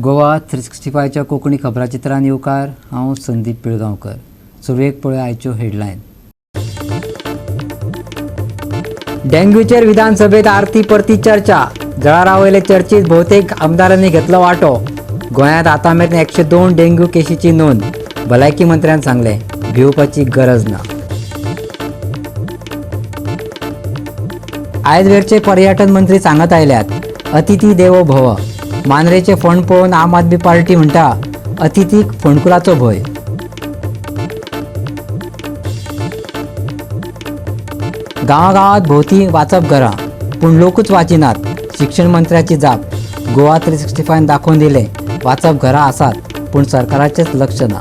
गोवा 365च्या कोंकणी खबराचित्रान येवकार हांव संदीप पिळगांवकर. सुरवेक पळय आयच्यो हेडलायन. डेंग्यूचेर विधानसभेत आरती परती चर्चा. जळारावयले चर्चेत भोवतेक आमदारांनी घेतलो वांटो. गोंयांत आतां मेरेन 102 डेंग्यू केशीची नोंद. भलायकी मंत्र्यान सांगलें भिवपाची गरज ना. आयज वेळचे पर्यटन मंत्री सांगत आयल्यात अतिथी देवो भव. मांद्रेचे फोंड पळोवन आम आदमी पार्टी म्हणटा अतिथीक फोंडकुलाचो भंय. गांवागांवांत भोवती वाचप घरां पूण लोकूच वाचिनात. शिक्षण मंत्र्याची जाप. गोवा 365 दाखोवन दिलें वाचप घरां आसात पूण सरकाराचेंच लक्ष ना.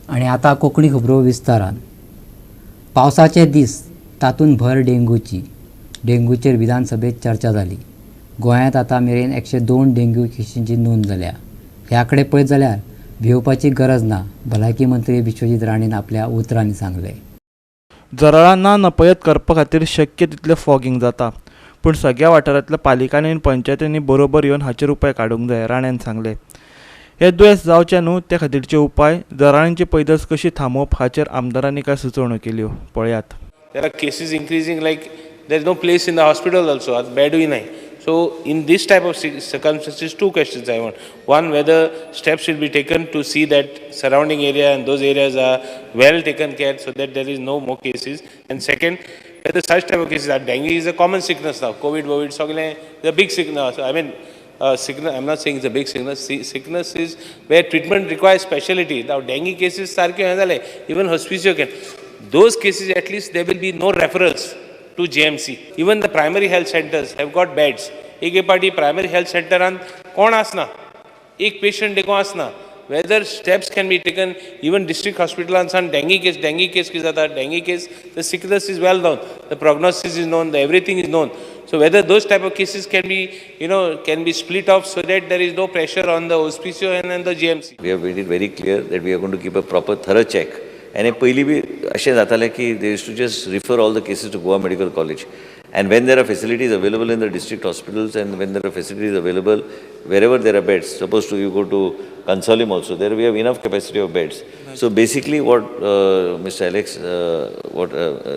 आनी आतां कोंकणी खबरो विस्तारान. पावसाचे दीस तातूंत भर डेंग्यूची. डेंग्यूचेर विधानसभेत चर्चा जाली. गोंयांत आतां मेरेन 102 डेंग्यू केशींची नोंद जाल्या. ह्या कडेन पळयत जाल्यार भिवपाची गरज ना. भलायकी मंत्री विश्वजीत राणेन आपल्या उतरांनी सांगलें. जरळांना नपयत करपा खातीर शक्य तितलें फॉगिंग जाता, पूण सगळ्या वाठारांतल्या पालिकांनी आनी पंचायतींनी बरोबर येवन हाचेर उपाय काडूंक जाय, राणेन सांगलें. हे दुयेंस जावचें न्हू ते खातीरचे उपाय, जरळांची पैदास कशी थांबोवप हाचेर आमदारांनी कांय सुचोवण्यो केल्यो. पळयात. There are cases increasing, like there is no place in the hospital also, bedui nahi. So in this type of circumstances, two questions I want. One, whether steps will be taken to see that surrounding area and those areas are well taken care so that there is no more cases. And second, whether such type of cases are, dengue is a common sickness now. COVID, is a big sickness. I mean, sickness, I'm not saying it's a big sickness. Sickness is where treatment requires specialty. Now dengue cases, even hospicio can. Those cases, at least there will be no referrals to JMC. Even the primary health centers have got beds. एक party primary health सेंटरान कोण आसना, एक patient देखो आसना. Whether steps can be taken, even district hospitals and dengue case की जाता, dengue case, the sickness is well known, the prognosis is known, everything is known. So whether those type of cases can be, can be split off so that there is no pressure on the hospicio and the GMC. We have made it very clear that we are going to keep a proper thorough check. And पयलीं बी अशें जातालें की they used to just refer all the cases to Goa Medical College. And when there are facilities available in the district hospitals and when there are facilities available wherever there are beds, suppose you go to Consolim also, there we have enough capacity of beds. Right. So basically what Mr. Alex,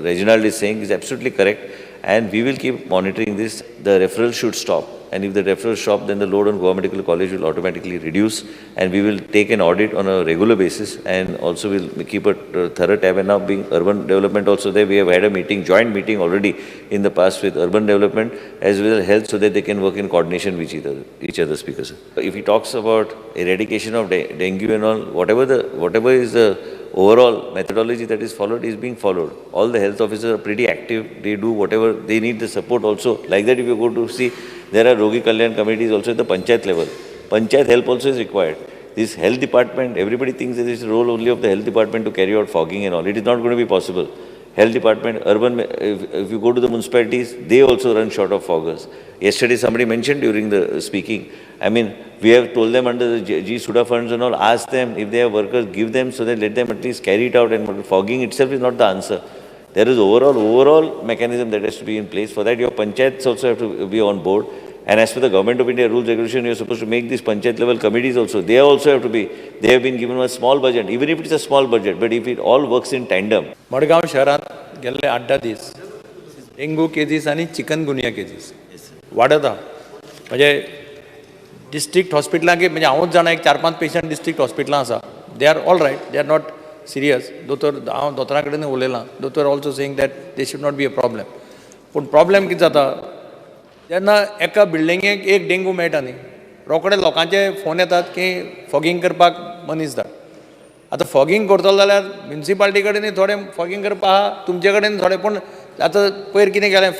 Reginald is saying is absolutely correct, and we will keep monitoring this. The referral should stop, and if the referral stop, then the load on Goa Medical College will automatically reduce, and we will take an audit on a regular basis, and also we'll keep a thorough tab. And now being urban development also there, we have had a meeting, joint meeting already in the past with urban development as well as health, so that they can work in coordination with each other. Speakers, if he talks about eradication of dengue and all, whatever is the overall methodology that is followed is being followed. All the health officers are pretty active. They do whatever they need, the support also. Like that, if you go to see, there are Rogi Kalyan committees also at the panchayat level. Panchayat help also is required. This health department, everybody thinks that it's the role only of the health department to carry out fogging and all. It is not going to be possible. Health department, urban, if you go to the municipalities, they also run short of foggers. Yesterday somebody mentioned during the speaking, I mean, we have told them under the G Suda funds and all, ask them if they have workers, give them so that let them at least carry it out, and fogging itself is not the answer. There is overall mechanism that has to be in place. For that, your panchayats also have to be on board. And as per the Government of India rules regulation, you are supposed to make these panchayat level committees also. They also have to be, they have been given a small budget, even if it is a small budget, but if it all works in tandem. Madgaon शहरात गेल्ले 8-10 दीस dengue kgs आणि chikungunya kgs वाडत आहा. म्हणजे district हॉस्पिटलांक म्हणजे हांवूच जाणा एक 4-5 पेशंट डिस्ट्रिक्ट हॉस्पिटलां आसा. They are all right, they are not serious. हांव दोतोरा कडेन उलयलां. दोतोर also saying that they should not be a problem. पूण प्रॉब्लेम कितें जाता, जेन्ना एका बिल्डिंगेक एक डेंगू मेळटा न्ही, रोखडे लोकांचे फोन येतात की फॉगिंग करपाक मनीस धाड. आतां फॉगिंग करतलो जाल्यार म्युनिसिपालिटी कडेन थोडें फॉगिंग करपा आहा, तुमचे कडेन थोडें. पूण आतां पयर कितें केलें,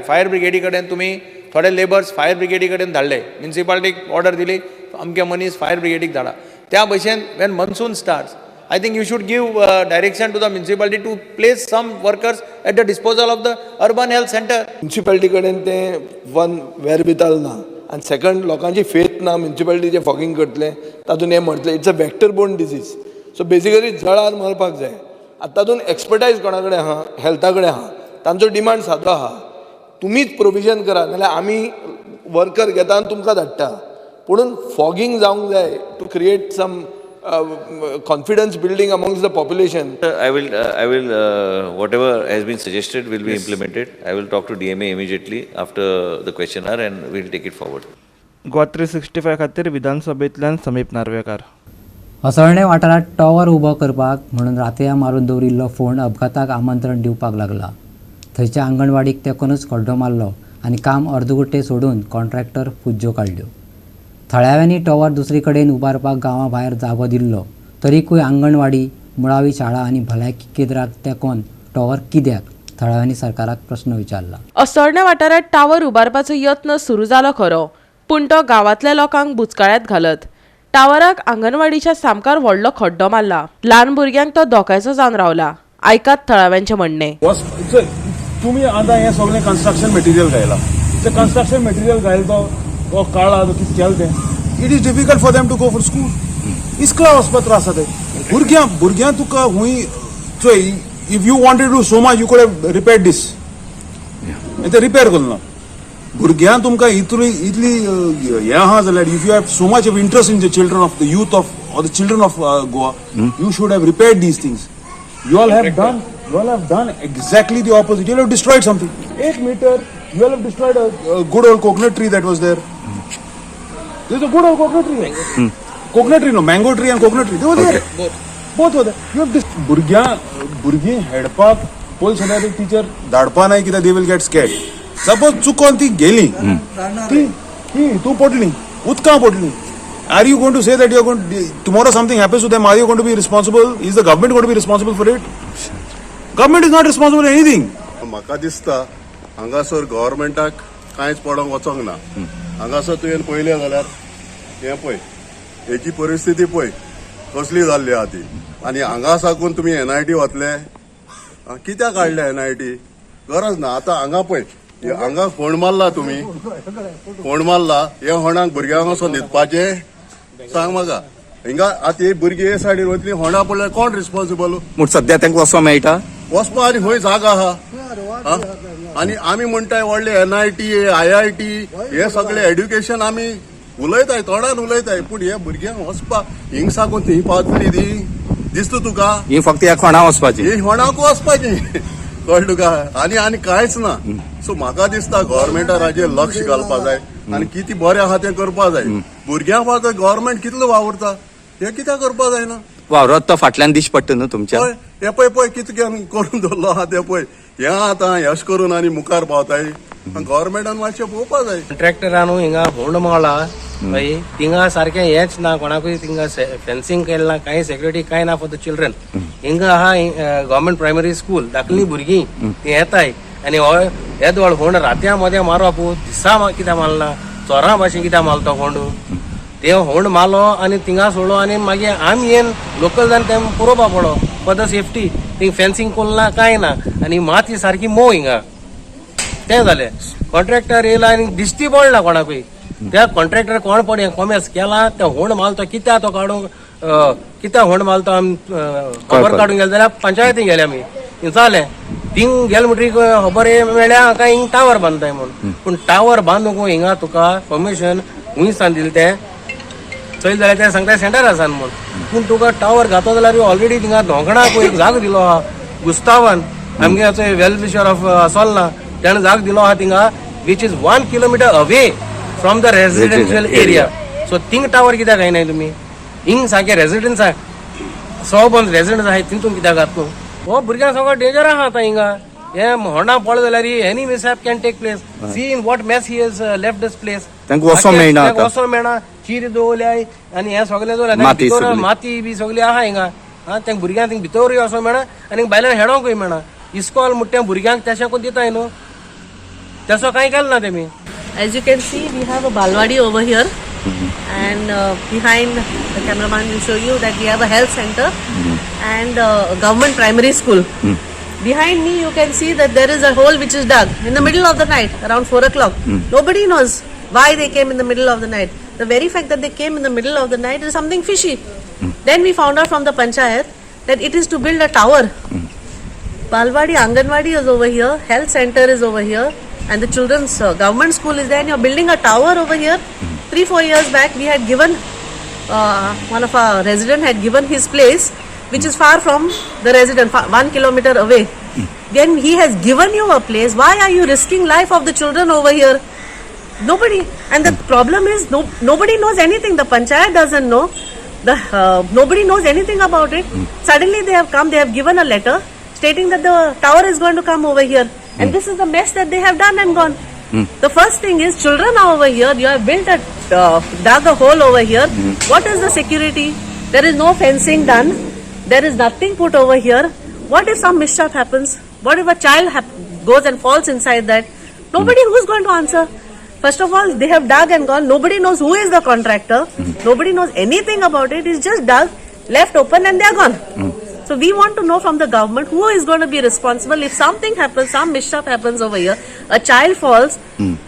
फायर ब्रिगेडी कडेन तुमी थोडे लेबर्स फायर ब्रिगेडी कडेन धाडले. म्युनिसिपालिटीक ऑर्डर दिली अमके मनीस फायर ब्रिगेडीक धाडा. त्या भशेन Wien monsoon starts, I think you should give direction to the municipality to place some workers at the disposal of the urban health center. Municipality कडेन ते वन वेरबिताल ना, आनी सेकंड लोकांची फेथ ना म्युनिसिपालिटी जे फॉगिंग करतले तातूंत हें म्हटलें it's a vector borne disease. So basically जळार मरपाक जाय. आतां तातूंत एक्सपर्टायज कोणा कडेन आहा, हेल्था कडेन आहा, तांचो डिमांड सादो आहा. तुमीच प्रोविजन करा नाल्यार आमी वर्कर घेता आनी तुमकां धाडटा पुणून फॉगींग जावंक जाय to create some confidence building amongst the population. I will, whatever has been suggested will be implemented. I will talk to DMA immediately after the question hour and we'll take it forward. Goa 365 खातीर विधानसभेंतल्यान समीप नार्वेकार. असळणे वाठारात tower उबो करपाक म्हणून रातया मारून दवरिल्लो phone अपघाताक आमंत्रण दिवपाक लागला. थंयच्या आंगणवाडीक तेकोनूच खड्डो मारलो आनी काम अर्दुगुट्टे सोडून कॉन्ट्रॅक्टर पुज्ज्यो काडल्यो. थळाव्यांनी टॉवर दुसरे कडेन उबारपाक गांवा भायर जागो दिल्लो तरीकूय आंगणवाडी मुळावी शाळा आनी भलायकी केंद्राक तेकोन टॉवर कित्याक थळाव्यांनी सरकाराक प्रश्न विचारला. असोळण्या वाठारात टावर उबारपाचो यत्न सुरू जालो खरो पूण तो गांवांतल्या लोकांक बुचकाळ्यांत घालत. टावराक आंगणवाडीच्या सामकार व्हडलो खड्डो मारला. ल्हान भुरग्यांक तो धोक्याचो जावन रावला. आयकात थळाव्यांचें म्हणणें. तुम्ही आता हे सगळें कन्स्ट्रक्शन मटेरियल घायला ते कन्स्ट्रक्शन मटेरियल घायला तो काळा तो कितें केलें तें it is difficult for them to go for school इस्कला वचपाक त्रास जाता भुरग्यां तुका हुंय चोय if you wanted to so much you could have repaired this ते रिपेअर करना भुरग्यां तुमकां इतली हें आहा जाल्यार if you have so much of interest in the children of the youth of or the children of Goa you should have repaired these things you all have done exactly the opposite. You all have destroyed something. 8 meter, you all have destroyed a good old coconut tree that was there. There's a good old coconut tree. Coconut tree, no, mango tree and coconut tree. They were there. Both were there. You have this भुरगीं हेडपाक pole शेजारी teacher धाडपा नाय कित्याक they will get scared. Suppose चुकोन ती गेली ती तू पडली उदकां पडली. Are you going to say that you are going to, tomorrow something happens to them, are you going to be responsible? Is the government going to be responsible for it? Government is not responsible for anything. म्हाका दिसता हांगासर गव्हर्मेंटाक कांयच पडोंक वचोंक ना. हांगासर तुवें पळयलें जाल्यार हें पळय हेची परिस्थिती पळय कसली जाल्ली आहा ती आनी हांगा साकून तुमी NIT वतले कित्याक काडले NIT गरज ना. आतां हांगा पळय हांगा फोंड मारला तुमी फोंड मारला हे होणाक भुरग्यांक वचोन न्हिदपाचें सांग म्हाका हिंगा आतां हे भुरगीं हे सायडीन वतली होंडा पडल्यार कोण रिस्पॉन्सिबल पूण सध्या तांकां वचपाक मेळटा वचपा आनी खंय जागा आहा आनी आमी म्हणटाय व्हडले NIT IIT हे सगळे एड्युकेशन आमी उलयताय तोंडान उलयताय पूण हे भुरग्यांक वचपा हिंग साकून थंय पावतली ती दिसता तुका ही फक्त ह्या खोंडा वचपाची ही होणाक वचपाची कळ्ळें तुका आनी कांयच ना. सो म्हाका दिसता गव्हर्मेंटान हाजेर लक्ष घालपाक जाय आनी कितें बरें आहा तें करपाक जाय. भुरग्यांक पावता गव्हर्मेंट कितलो वावुरता हे कित्याक करपाक जायना. वावरत तो फाटल्यान दिश्ट पडटा न्हू तुमच्या हे पळय कितें करून दवरलो आहा तें पळय हें आतां यश करून आनी मुखार पावताय गव्हर्मेंटान मातशें पळोवपाक जाय. कॉन्ट्रॅक्टरान हिंगा होंड मारला भाई थिंगा सारकें हेंच ना कोणाकूय थिंगा फेन्सिंग केलें ना कांय सेक्युरिटी कांय ना फॉर द चिल्ड्रन. हिंगा आहा गव्हर्मेंट प्रायमरी स्कूल धाकली भुरगीं ती येताय आनी येद व्हड होंड रात्या मदें मारप दिसा कित्याक मारला चोरां भाशेन कित्याक मारलो तो होंड ते होंड मारलो आनी थिंगा सोडलो आनी मागीर आमी येन लोकल जावन तें पळोवपा पडलो for the safety thing fencing कोन्ना कांय ना आनी माती सारकी मोव हिंगा तें जालें. कॉन्ट्रॅक्टर येयला आनी दिश्टी पडला कोणाकूय त्या कॉन्ट्रॅक्टर कोण पडे कॉमेर्स केला ते होंड मारलो तो कित्याक तो काडूंक कित्याक होंड मारलो तो आमी खबर काडूंक गेले जाल्यार पंचायतीक गेले आमी जालें थिंग गेले म्हणटरीक खबर मेळ्ळ्या काय हिंग टावर बांदताय म्हणून पूण टावर बांदूंक हिंगा तुका परमिशन हुंयसान दिलें तें चोयल जाल्यार ते सांगता सेंटर आसा म्हणून पूण तुका टावर घातो जाल्यार ऑलरेडी थिंगा धोंकणाक एक जागो दिलो आहा गुस्तावान आमगे वेल विशर ऑफ असोलना ताणें जागो दिलो आहा थिंगा which is 1 kilometre away from the residential area. So thing tower कित्याक घायनाय तुमी हिंग सारकें रेसिडेन्स आहा सबंद रेसिडेन्स आहाय तितून कित्याक घात न्हू. हो भुरग्यांक सगळो डेंजर आहा आतां हिंगा हे होंडा पडलो जाल्यार any mishap can take place. See in what mess he has left this place तांकां वचोंक मेळना वचोंक मेळना चीर दवरल्याय आनी हे सगळें दवरल्या माती बी सगळी आहा हिंगा तेंक भुरग्यांक थिंग भितरूय वचोंक मेळना आनी भायल्यान हेडोंकूय मेळना. इस्कॉल म्हणटा भुरग्यांक तेशाकूच दिताय न्हू तसो कांय केलें ना तेमी. As you can see, we have a Balwadi over here, and behind the cameraman will show you that we have a health center and a government primary school. Behind me, you can see that there is a hole which is dug in the middle of the night, around 4 o'clock. Nobody knows why they came in the middle of the night. The very fact that they came in the middle of the night is something fishy. Then we found out from the panchayat that it is to build a tower. Balwadi Anganwadi is over here, health center is over here. and the children's government school is there, and you're building a tower over here. 3-4 years back, we had given, one of our resident had given his place, which is far from the resident, 1 kilometer away. Then he has given you a place. Why are you risking life of the children over here? Nobody. And the problem is nobody knows anything. The panchayat doesn't know. Nobody knows anything about it. Suddenly they have come, they have given a letter stating that the tower is going to come over here. And this is the mess that they have done and gone. The first thing is, children are over here. You have built dug a hole over here. What is the security? There is no fencing done. There is nothing put over here. What if some mischief happens? What if a child goes and falls inside that? Nobody who's going to answer. First of all, they have dug and gone. Nobody knows who is the contractor. Nobody knows anything about it. It's just dug, left open, and they're gone. So we want to know from the government who is going to be responsible if something happens, some mischief happens over here, a child falls,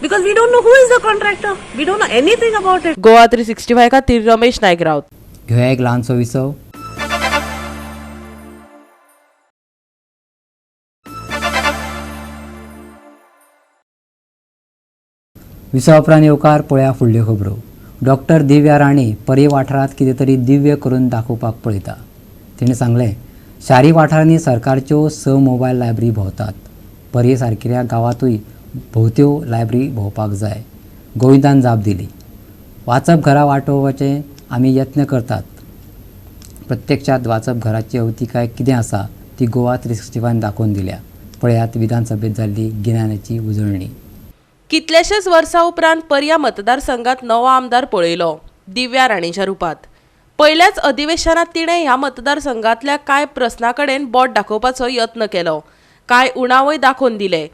because we don't know who is the contractor. We don't know anything about it. Goa 365 खातीर रमेश नायक रावत. घेऊया एक ल्हानसो विसव. विसव उपरांत येवकार पळया फुडल्यो खबरो. डॉक्टर दिव्या राणे पर्ये वाठारांत कितें तरी दिव्य करून दाखोवपाक पळयता. तिणें सांगलें, शारी वाठारांनी सरकारच्यो 6 मोबायल लायब्ररी भोंवतात. पर्ये सारकिल्या गांवांतूय भोवत्यो लायब्ररी भोंवपाक जाय. गोविंदान जाप दिली. वाचप घरां वाटोवपाचे आमी यत्न करतात. प्रत्यक्षात वाचप घराची अवतिकाय कितें आसा ती गोवा 365 दाखोवन दिल्या. पळयात विधानसभेत जाल्ली गिन्यानाची उजळणी. कितलेशेच वर्सां उपरांत पर्या मतदारसंघात नवो आमदार पळयलो, दिव्या राणेच्या रुपात. पहिल्याच अधिवेशनात तिणें ह्या मतदारसंघातल्या कांय प्रस्नां कडेन बोट दाखोवपाचो यत्न केलो. कांय उणावय दाखोवन दिले.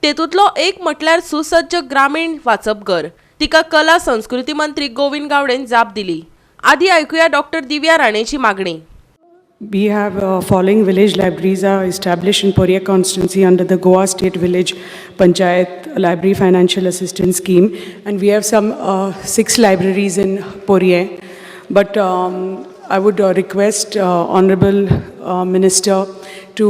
तेतूंतलो एक म्हटल्यार सुसज्ज ग्रामीण वाचपघर. तिका कला संस्कृती मंत्री गोविंद गावडेन जाप दिली. आदी आयकुया डॉक्टर दिव्या राणेची मागणी. We have following village libraries are established in Porya constituency under the Goa State Village Panchayat Library Financial Assistance Scheme, and we have some 6 libraries in Porya. But I would request Honorable Minister to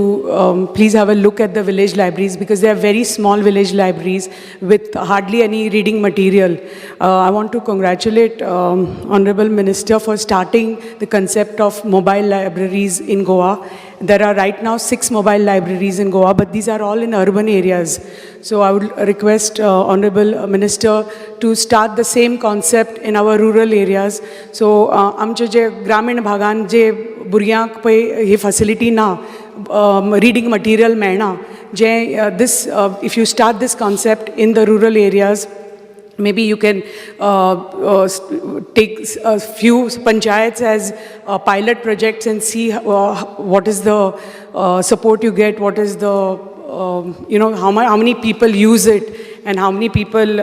please have a look at the village libraries, because they are very small village libraries with hardly any reading material. I want to congratulate Honorable Minister for starting the concept of mobile libraries in Goa. There are right now 6 mobile libraries in Goa, but these are all in urban areas. So I would request Honorable Minister to start the same concept in our rural areas. So आमचे जे ग्रामीण भागान जे भुरग्यांक पळय ही facility ना, reading material मेळना, जे if you start this concept in the rural areas, maybe you can take a few panchayats as pilot projects and see what is the support you get, what is the how many people use it, and how many people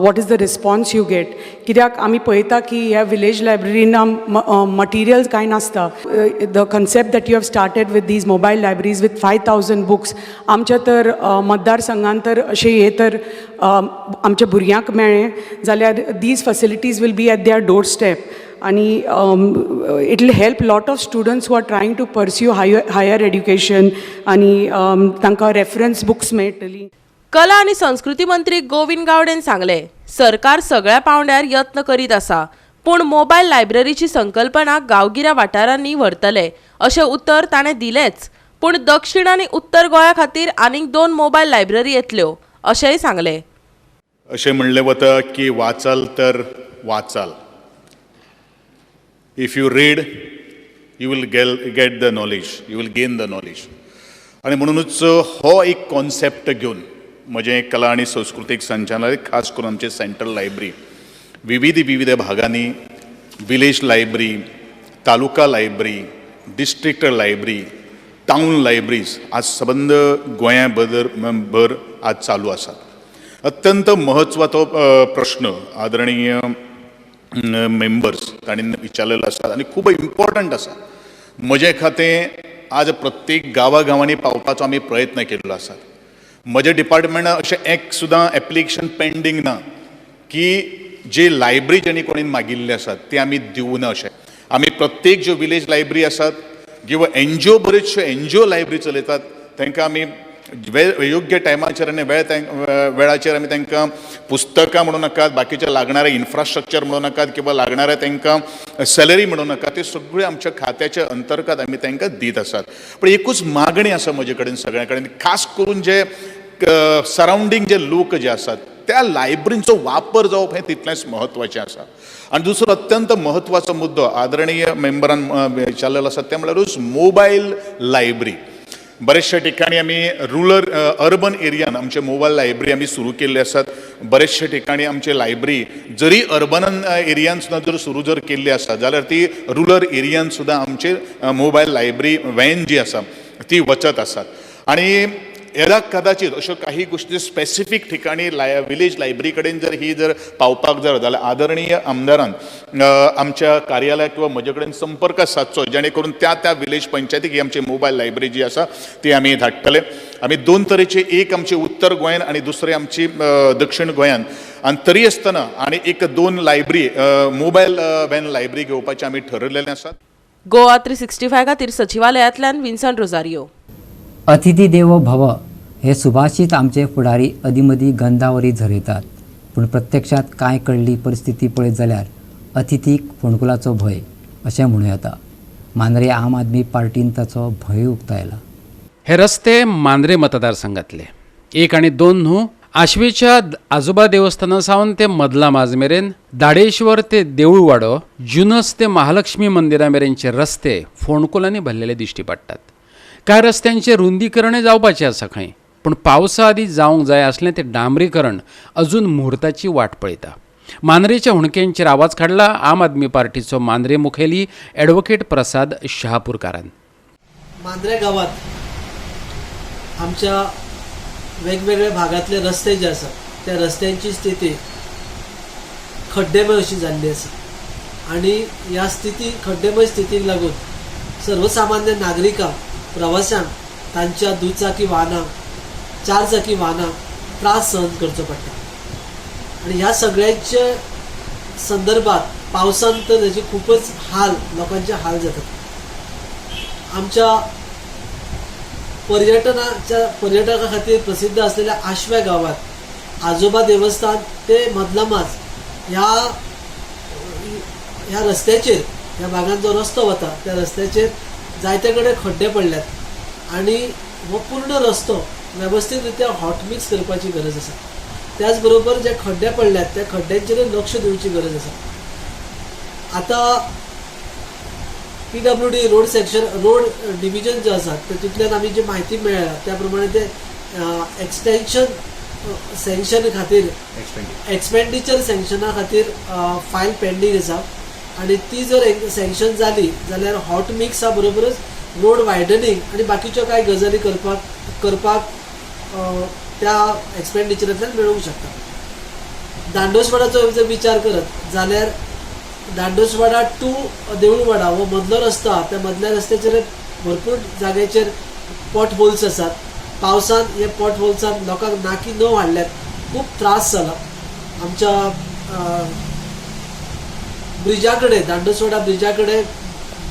what is the response you get. कित्याक आमी पळयता की ह्या village लायब्ररीना materials कांय नासता. The concept that you have started with these mobile libraries with 5,000 books आमच्या तर मतदारसंघान तर अशें हे तर आमच्या भुरग्यांक मेळ्ळें जाल्यार these facilities will be at their doorstep. आणि it will help lot of students who are trying to pursue higher education आणि तांकां रेफरन्स बुक्स मेळटली. कला आणि संस्कृती मंत्री गोविंद गावडेन सांगले, सरकार सगळ्या पावंड्यार यत्न करीत आसा, पूण मोबायल लायब्ररीची संकल्पना गांवगिऱ्या वाठारांनी व्हरतले अशें उत्तर ताणें दिलेंच. पूण दक्षिण आनी उत्तर गोंया खातीर आनीक 2 मोबायल लायब्ररी येतल्यो अशेंय सांगले. अशें म्हणलें वता की वाचाल तर वाचाल. If you read you will get the knowledge, you will gain the knowledge. आणि म्हणूनच हो एक कॉन्सेप्ट घेवन म्हजें कला आनी संस्कृतीक संचालनालय खास करून आमचे सेंट्रल लायब्ररी विविध भागांनी village library, taluka library, district library, town libraries आज सबंद गोंया भर आज चालू आसात. अत्यंत म्हत्वाचो प्रश्न आदरणीय मेंबर्स तांणी विचारलेलो आसा आनी खूब इम्पॉर्टंट आसा. म्हजे खातें आज प्रत्येक गांवांनी पावपाचो आमी प्रयत्न केल्लो आसा. म्हजे डिपार्टमेंटान अशें एक सुद्दां एप्लिकेशन पेंडींग ना की जे लायब्ररी जेणी कोणी मागिल्ले आसात ते आमी दिवं ना. अशें आमी प्रत्येक ज्यो विलेज लायब्ररी आसात, ज्यो NGO बऱ्योचश्यो NGO लायब्ररी चलयतात तांकां आमी योग्य टायमाचेर आनी वेळाचेर आमी तांकां पुस्तकां म्हणूं नाकात, बाकीचे लागणारे इन्फ्रास्ट्रक्चर म्हणूं नाकात किंवा लागणारे तांकां सॅलरी म्हणूं नाका, ते सगळे आमच्या खात्याच्या अंतर्गत आमी तांकां दीत आसात. पण एकूच मागणी आसा म्हजे कडेन सगळ्या कडेन, खास करून जे सरावंडींग जे लोक जे आसात त्या लायब्ररींचो वापर जावप हें तितलेंच म्हत्वाचें आसा. आनी दुसरो अत्यंत म्हत्वाचो मुद्दो आदरणीय मेंबरान विचारलेलो आसा, ते म्हळ्यारूच मोबायल लायब्ररी. बरेचशा ठिकाणी आमी अर्बन एरियान आमचे मोबायल लायब्ररी आमी सुरू केल्ले आसात. बरेचशा ठिकाणी आमचे लायब्ररी जरी अर्बन एरियान सुद्दां जर सुरू जर केल्ली आसा जाल्यार ती रुरल एरियान सुद्दां आमचे मोबायल लायब्ररी व्हॅन जी आसा ती वचत आसात. आणि येदा कदाचित अश्यो काही गोष्टी स्पेसिफीक ठिकाणी विलेज लायब्ररी कडेन जर ही जर पावपाक जर जाल्यार आदरणीय आमदारान आमच्या कार्यालयाक किंवा म्हजे कडेन संपर्क सादचो, जेणे करून त्या विलेज पंचायतीक ही आमची मोबायल लायब्ररी जी आसा ती आमी धाडटले. आमी दोन तरेची, एक आमची उत्तर गोंयान आणि दुसरी आमची दक्षिण गोंयान, आनी तरी आसतना आनी एक 2 लायब्ररी मोबायल व्हॅन लायब्ररी घेवपाचें आमी ठरयलेलें आसा. गोवा 365 खातीर सचिवालयांतल्यान विन्संट रोजारियो. अतिथी देवो भव हे सुभाषीत आमचे फुडारी अदीमदी गंधावरी झरयतात, पूण प्रत्यक्षात कांय कळली परिस्थिती पळयत जाल्यार अतिथीक फोंडकुलाचो भंय अशें म्हणूं येता. मांद्रे आम आदमी पार्टीन ताचो भंय उक्तायला. हे रस्ते मांद्रे मतदारसंघातले 1 आणि 2 न्हू, आश्वेच्या आजोबा देवस्थाना सावन ते मदला माज मेरेन, दाडेश्वर ते देऊळवाडो, जुनस ते महालक्ष्मी मंदिरा मेरेनचे रस्ते फोंडकुलांनी भरलेले दिश्टी पडटात. कांय रस्त्यांचे रुंदीकरणय जावपाचें आसा खंय, पूण पावसा आदी जावंक जाय आसलें तें डांबरीकरण अजून मुहूर्ताची वाट पळयता. मांद्रेच्या हुणकेंचेर आवाज काडला आम आदमी पार्टीचो मांद्रे मुखेली ॲडव्होकेट प्रसाद शहापूरकारान. मांद्रे गावात आमच्या वेगवेगळ्या भागातले रस्ते जे आसात त्या रस्त्यांची स्थिती खड्डेमय अशी जाल्ली आसा. आणि ह्या खड्डेमय स्थितीक लागून सर्वसामान्य नागरिकांक, प्रवाशांक तांच्या दुचाकी वाहनांक, 4 चाकी वाहनांक त्रास सहन करचो पडटा. आणि ह्या सगळ्यांच्या संदर्भात पावसान तर त्याचे खूपच लोकांचे हाल जातात. आमच्या पर्यटका खातीर प्रसिद्ध असलेल्या आश्व्या गावात आजोबा देवस्थान ते मदलामाज ह्या रस्त्याचेर, ह्या भागात जो रस्तो वता त्या रस्त्याचेर जायते कडेन खड्डे पडल्यात आणि हो पूर्ण रस्तो व्यवस्थित रित्या हॉटमिक्स करपाची गरज आसा. त्याच बरोबर जे खड्डे पडल्यात त्या खड्ड्यांचेर लक्ष दिवची गरज आसा. आता PWD रोड डिव्हिजन जे आसा तातूंतल्यान आमी जी माहिती मेळ्ळ्या त्या प्रमाणे ते एक्सटेन्शन सँक्शन खातीर एक्सपेंडिचर सँक्शना खातीर फायल पेंडींग आसा. आणि ती जर सँक्शन जाली जाल्यार हॉट मिक्सा बरोबरच रोड वायडनिंग आणि बाकीच्यो कांय गजाली करपाक त्या एक्सपेंडिचरांतल्यान मेळूंक शकता. दांडोसवाडाचो जर विचार करत जाल्यार दांडोसवाडा टू देऊळवाडा हो मदलो रस्तो आहा, त्या मदल्या रस्त्याचेर भरपूर जाग्याचेर पॉट होल्स आसात. पावसान हे पॉट होल्सान लोकांक नाकी न वाडल्यात खूब त्रास जाला. आमच्या ब्रिजा कडेन, दांडोसवाडा ब्रिजा कडेन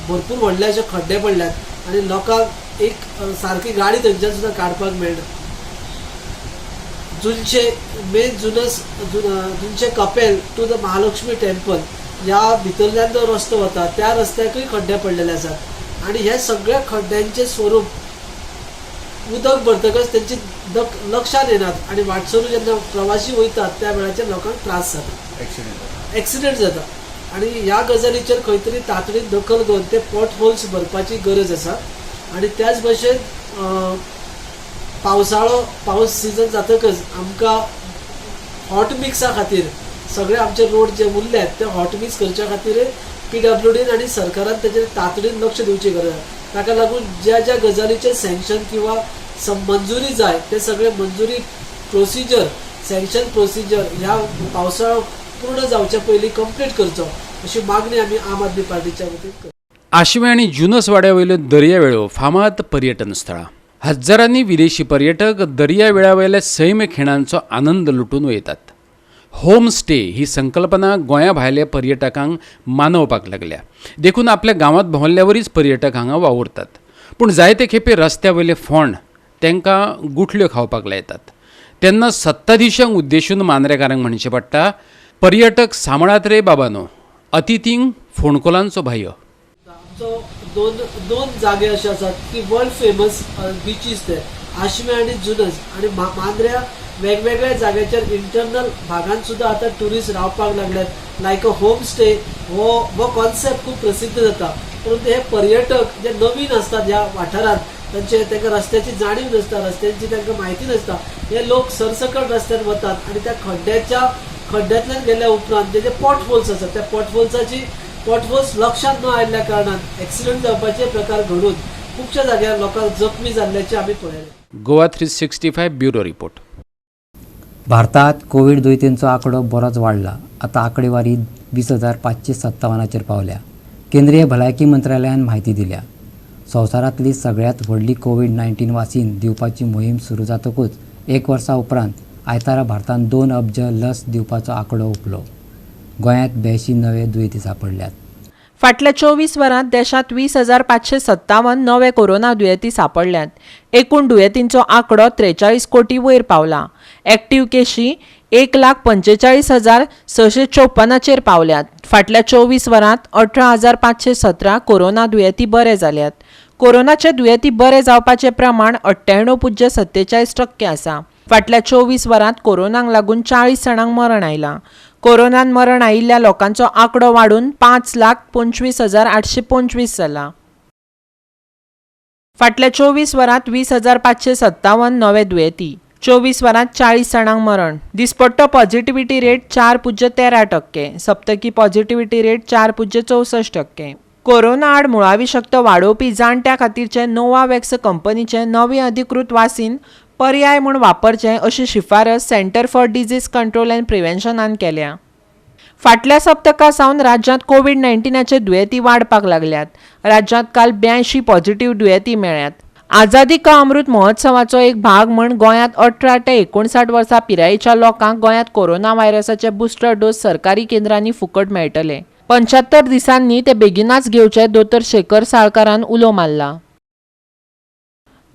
भरपूर व्हडले अशे खड्डे पडल्यात आणि लोकांक एक सारकी गाडी थंयच्यान सुद्दां काडपाक मेळना. जुनशे कपेल टू द महालक्ष्मी टेम्पल ह्या भितरल्यान जो रस्तो वता त्या रस्त्याकूय खड्डे पडलेले आसात. आणि हे सगळे खड्ड्यांचे स्वरूप उदक भरतकच त्यांची लक्षात येनात आणि वाटसरू जेन्ना प्रवासी वयतात त्या वेळाचेर लोकांक त्रास जाता, एक्सिडेंट जाता. आणि ह्या गजालीचेर खंय तरी तातडीन दखल घेवन ते पॉट होल्स भरपाची गरज आसा. आणि त्याच भशेन पावस सिजन जातकच आमकां हॉट मिक्सा खातीर सगळे आमचे रोड जे उरल्यात ते हॉट मिक्स करच्या खातीर PWDन आणि सरकारान तेचेर तातडीन लक्ष दिवची गरज आसा. ताका लागून ज्या ज्या गजालीचेर सँक्शन किंवा मंजुरी जाय ते सगळे मंजुरी प्रोसिजर, सँक्शन प्रोसिजर ह्या पावसाळो पूर्ण जावच्या पयलीं कंप्लीट करचो अशी मागणी आमी आम आदमी पार्टीच्या वतीन करता. आश्वे आणि जुनस वाड्यावयल्यो दर्यावेळो फामाद पर्यटन स्थळां. हजारांनी विदेशी पर्यटक दर्यावेळावयल्या सैम खिणांचो आनंद लुटून वयतात. होम स्टे ही संकल्पना गोंया भायल्या पर्यटकांक मानवपाक लागल्या. देखून आपल्या गांवांत भोंवल्ल्यावरीच पर्यटक हांगा वावुरतात. पूण जायते खेपे रस्त्या वयले फोंड तांकां गुठल्यो खावपाक लायतात तेन्ना सत्ताधीशांक उद्देशून मांद्रेकारांक म्हणचें पडटा पर्यटक सांबाळात रे बाबानो अतिथींक फोंडकोलांचो भायो. आमचो दोन जागे असे आसात की वर्ल्ड फेमस बिचीस ते आशमे आणि जुनस आणि मांद्र्या वेगवेगळ्या जाग्याचेर इंटरनल भागांत सुद्धा आता टुरिस्ट रावपाक लागल्यात लायक अ होम स्टे हो कॉन्सेप्ट खूप प्रसिद्ध जाता. परंतु हे पर्यटक जे नवीन असतात ह्या वाठारांत तांकां रस्त्याची जाणीव नसता, रस्त्यांची तांकां म्हायती नसता, हे लोक सरसकट रस्त्यान वतात आणि त्या खड्ड्यांतल्यान गेल्या उपरांत जे पॉटहोल्स आसात त्या पॉटहोल्स लक्षात न आयिल्ल्या कारणान एक्सिडेंट जावपाचे प्रकार घडून खुबश्या जाग्यार लोकांक जखमी जाल्ल्याचे आमी पळयले. Goa 365 bureau report. भारतात कोविड दुयेंतींचो आंकडो बरोच वाडला. आता आंकडेवारी 20,557 पावल्या. केंद्रीय भलायकी मंत्रालयान म्हायती दिल्या. संवसारांतली सगळ्यात व्हडली कोविड-19 वासीन दिवपाची मोहीम सुरू जातकूच एक वर्सा उपरांत आयतारा भारतांत 2 अब्ज लस दिवपाचो आंकडो हुंपलो. गोंयांत 82 नवे दुयेंती सांपडल्यात. फाटल्या 24 वरांत देशांत 20,557 नवे कोरोना दुयेंती सांपडल्यात. एकूण दुयेंतींचो आंकडो 43 कोटी वयर पावला. एक्टीव केशी 1,45,654 पावल्यात. फाटल्या 24 वरांत 18,517 कोरोना दुयेंती बरे जाल्यात. कोरोनाचे दुयेंती बरे जावपाचें प्रमाण 98.47% आसा. फाटल्या 24 वरांत कोरोनाक लागून 40 जाणांक मरण आयलां. कोरोनान मरण आयिल्ल्या लोकांचो आंकडो वाडून 5,25,825 जाला. फाटल्या 24 वरांत 20,557 नवे दुयेंती. 24 वरांत 40 जाणांक मरण. दिसपट्टो पॉझिटिव्हिटी रेट 4.13%. सप्तकी पॉझिटिव्हिटी रेट 4.64%. कोरोना आड मुळावी शक्त वाडोवपी जाणट्या खातीरचे नोवावॅक्स कंपनीचे नवी अधिकृत वासीन पर्याय म्हूण वापरचें अशी शिफारस centre for disease control and प्रिव्हेन्शनान केल्या. फाटल्या सप्तका सावन राज्यांत कोविड-19चे दुयेंती वाडपाक लागल्यात. राज्यांत काल 82 पॉझिटिव्ह दुयेंती मेळ्ळ्यात. आझादी का अमृत महोत्सवाचो एक भाग म्हूण गोंयांत 18 ते 59 वर्सां पिरायेच्या लोकांक गोंयांत कोरोना व्हायरसाचे बुस्टर डोस सरकारी केंद्रांनी फुकट मेळटले. 75 दिसांनी ते बेगिनाच घेवचे दोतोर शेखर साळकारान उलो मारला.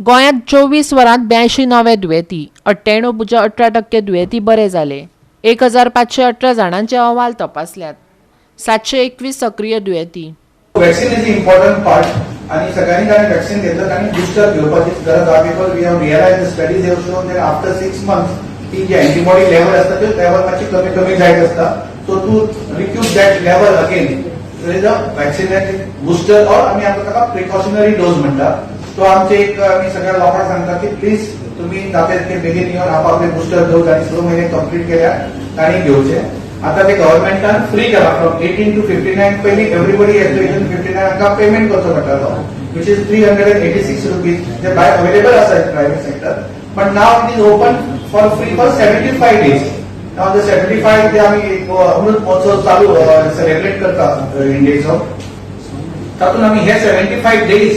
गोंयांत 24 वरांत 82 नवे दुयेंती. 98.18% दुयेंती बरे जाले. 1,518 जाणांचे अहवाल तपासल्यात. 721 सक्रिय दुयेंती. वॅक्सीन इज इम्पॉर्टंट पार्ट आणि सगळ्यांनी वॅक्सीन घेतलं आणि बुस्टर घेवपाची गरज आहा. Because we have realise the studies have shown that after 6 months ती जी अँटीबॉडी लेवल असता ते लेवल मातशी कमी जायत असता. So to recuse that level again there is a vaccinated booster or आम्ही आता ताका प्रिकॉशनरी डोज म्हणटा. तो आमचे एक आम्ही सगळ्या लोकांना सांगता की प्लीज तुम्ही जाते बेगीन येऊन आपापले बुस्टर डोज आणि 6 महिने कंप्लीट केल्या ताणी घेवचे. आता ते गव्हर्नमेंटान फ्री केला फ्रॉम 18 to 59. पयलीं एवरीबडी एट 59 हांकां पेमेंट करचो पडटालो विच इज 386 रुपीज जे भायर अवेलेबल आसा in private sector. But now it is open for free for 75 days. Now the 75 ते आम्ही अमृत महोत्सव चालू सेलिब्रेट करता इंडियेचो. तातूंत आमी हे 75 डेज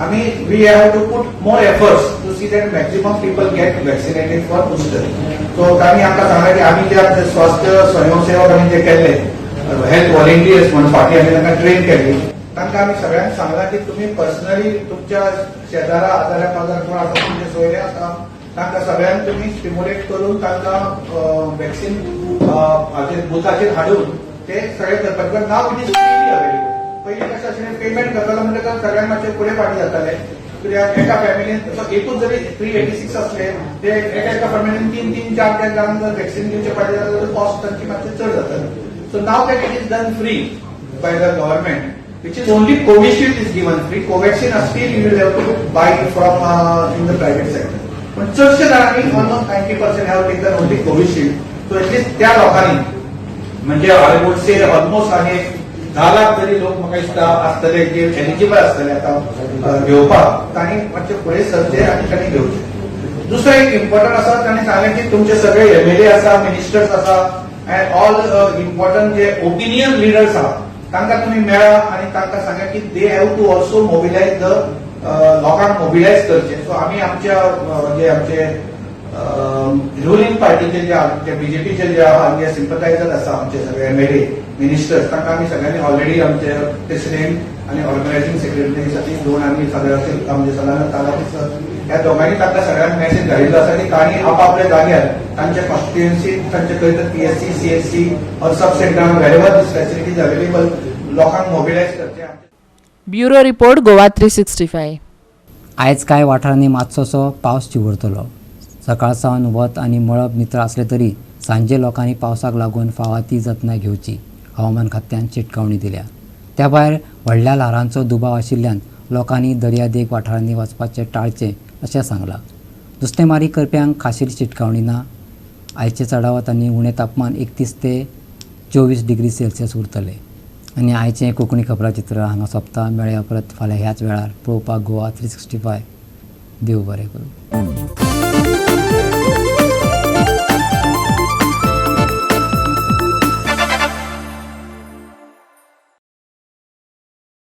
आम्ही we have to put more efforts to see that maximum people get vaccinated for booster. So आम्ही आमकां सांगला की आम्ही जे स्वास्थ्य स्वयंसेवक आम्ही जे केले हेल्थ व्हॉलेंटियर्स म्हणून फाटी आम्ही तांकां ट्रेन केली. तांकां आम्ही सगळ्यांक सांगला की तुम्ही पर्सनली तुमच्या शेजारा आजारा पाजार कोण आसा तुमचे सोयरे आसा तांकां सगळ्यांक तुम्ही स्टिम्युलेट करून तांकां वॅक्सीन बुथाचेर हाडून ते सगळे करपाचे. Now it is freely available. पयलीं कशें आशिल्लें पेमेंट करतालो म्हणटकच सगळ्यांक मातशें फुडें फाटी जाताले. कित्याक एका फॅमिलीन एकूच जरी 386 असले ते एका फॅमिलीन 3-4 जाणांक जर वॅक्सीन घेवचे पडले जाल्यार कॉस्ट तांची मातशी चड जाताली. So now that it is done free by the government which is only Covishield is given free. Covaxin still you will have to buy from in the private sector. पण चडशे जाणांनी almost 90% have taken only Covishield. So at least त्या लोकांनी म्हणजे I would say almost आनी 10 लाख तरी लोक म्हाका दिसता आसतले जे एलिजिबल आसतले आता घेवपाक. तांणी मातशे फुडें सरचे आनी तांणी घेवचे. दुसरो एक इम्पॉर्टंट आसा तांणी सांगलें की तुमचे सगळे MLA आसा मिनिस्टर्स आसा अँड ऑल इम्पॉर्टंट जे ओपिनियन लिडर्स आहा तांकां तुमी मेळा आनी तांकां सांगा की they have to also mobilise the लोकांक मोबिलायज करचे. सो आमी आमच्या जे आमचे रुलिंग पार्टीचे जे बीजेपीचे जे आमचे सिंपथायझर आसा आमचे सगळे MLA मिनिस्टर्स तांकां आमी सगळ्यांनी ऑलरेडी आमचे प्रेसिडेंट आणि ऑर्गनायझिंग सेक्रेटरी सतीश दोन आनी सगळ्यांचे म्हणजे सदानंद तालापती सर ह्या दोगांनी तांकां सगळ्यांक मॅसेज धाडिल्लो आसा की तांणी आपापल्या जाग्यार तांच्या कॉन्स्टिट्युएन्सीत तांचे खंय PSC, CSC और सब सेंटरान वेरेवर दिस फॅसिलिटीज अवेलेबल लोकांक मोबिलायज करचे. Bureau report Goa 365. आयज कांय वाठारांनी मातसोसो पावस चिवरतलो. सकाळ सावन वत आनी मळब नितळ आसले तरी सांजे लोकांनी पावसाक लागून फावा ती जतनाय घेवची हवामान खात्यान चिटकावणी दिल्या. त्या भायर व्हडल्या ल्हारांचो दुबाव आशिल्ल्यान लोकांनी दर्यादेग वाठारांनी वचपाचें टाळचें अशें सांगलां. नुस्तेंमारी करप्यांक खाशेली चिटकावणी ना. आयचे चडावत आनी उणें तापमान 31 ते 24 डिग्री सेल्सियस उरतलें. आनी आयचें कोंकणी खबराचित्र हांगा सोंपता. मेळया परत फाल्यां ह्याच वेळार पळोवपाक गोवा 365. देव बरें करूं.